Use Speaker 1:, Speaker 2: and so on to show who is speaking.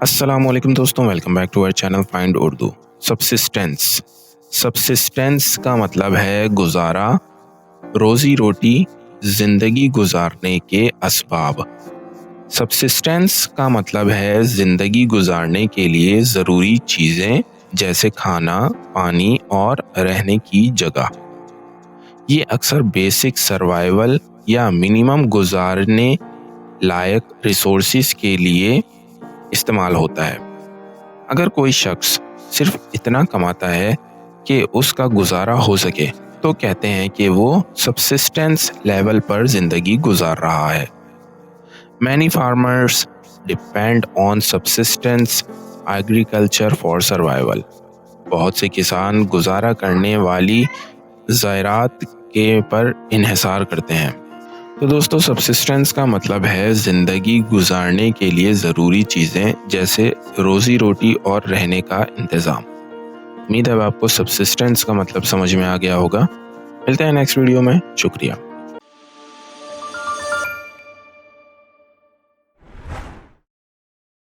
Speaker 1: अस्सलाम वालेकुम दोस्तों, welcome back to our channel find Urdu. Subsistence का मतलब है गुजारा, रोज़ी रोटी, ज़िंदगी गुजारने के असबाब। सब्सिस्टेंस का मतलब है ज़िंदगी गुजारने के लिए ज़रूरी चीज़ें जैसे खाना, पानी और रहने की जगह। ये अक्सर बेसिक सर्वाइवल या मिनिमम गुजारने लायक रिसोर्सेज के लिए इस्तेमाल होता है। अगर कोई शख्स सिर्फ इतना कमाता है कि उसका गुजारा हो सके तो कहते हैं कि वो सब्सिस्टेंस लेवल पर ज़िंदगी गुजार रहा है। Many farmers depend on subsistence agriculture for survival. बहुत से किसान गुजारा करने वाली ज़राअत के पर इन्हिसार करते हैं। तो दोस्तों, सब्सिस्टेंस का मतलब है ज़िंदगी गुजारने के लिए ज़रूरी चीज़ें जैसे रोज़ी रोटी और रहने का इंतज़ाम। उम्मीद है आपको सब्सिस्टेंस का मतलब समझ में आ गया होगा। मिलते हैं नेक्स्ट वीडियो में। शुक्रिया।